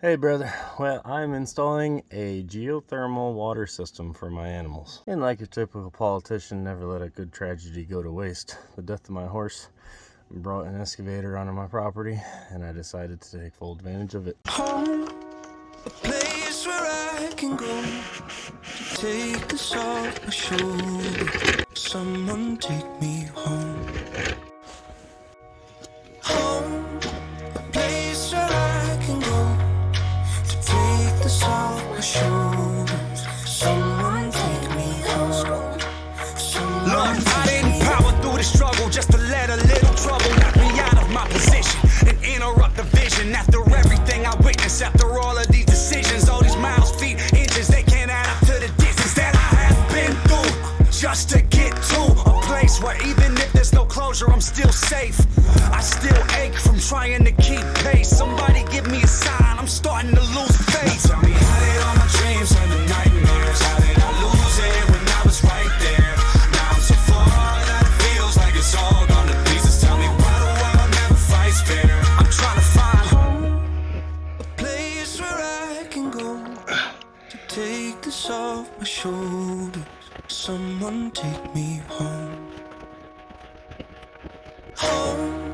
Hey brother, well, I'm installing a geothermal water system for my animals. And like a typical politician, never let a good tragedy go to waste. The death of my horse brought an excavator onto my property, and I decided to take full advantage of it. Home, a place where I can go to take this off my shoulder. Someone take me home. Home, a place where I can go to take this off my shoulders. Someone take me home. Look, I didn't power through the struggle just to let a little trouble knock me out of my position and interrupt the vision. After everything I witnessed, after all of these decisions, all these miles, feet, inches, they can't add up to the distance that I have been through just to get to a place where even if there's no closure, I'm still safe. I still ache from trying to keep pace. Somebody give me a sign, I'm starting to lose faith. Tell me, how did all my dreams turn to nightmares? How did I lose it when I was right there? Now I'm so far that it feels like it's all gone to pieces. Tell me, why the world never fights fair? I'm trying to find home, a place where I can go to take this off my shoulders. Someone take me home. Home,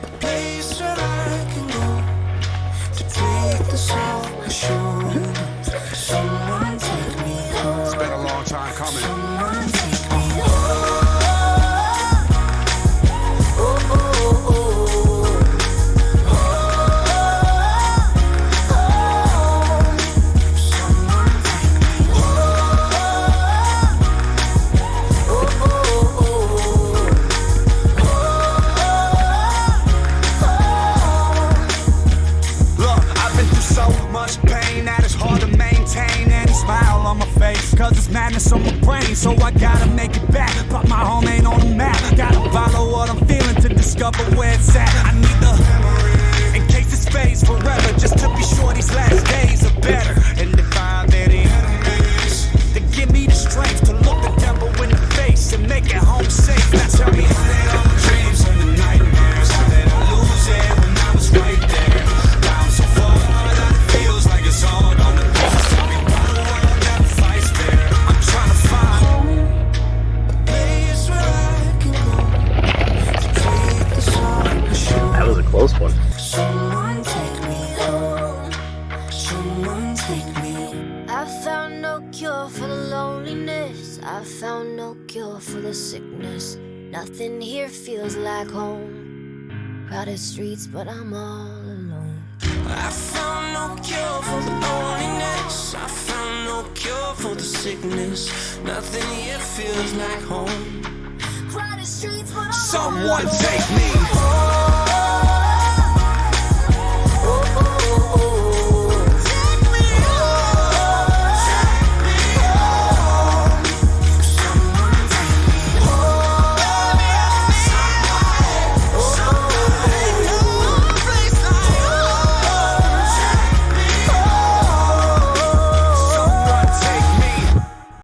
a place where I can go to take this off my shoulders. Someone take me home. It's been a long time coming. Someone take me home. Oh, oh, oh, Someone take me Look, I've been through so much pain that it's hard to maintain any smile on my face. Cause it's madness on my brain, so I gotta make it back. But my home ain't on the map. Gotta follow what I'm feeling to discover where it's at. I need the memory in case this fades forever, just to be sure these last days are better. And if I have any enemies, then give me the strength to look the devil in the face and make it home safe. Now tell me, how did all my dreams turn to nightmares? How did I lose it when I was right there? Now I'm so far that it feels like it's all gone to pieces. Tell me, why the world never fights fair? I'm trying to find home, a place where I can go to take this off my shoulders. That was a close one. Someone take me home. Someone take me. I found no cure for the loneliness. I found no cure for the sickness. Nothing here feels like home. Crowded streets, but I'm all alone. I found no cure for the loneliness. I found no cure for the sickness. Nothing here feels like home. Crowded streets, but I'm Someone take me home.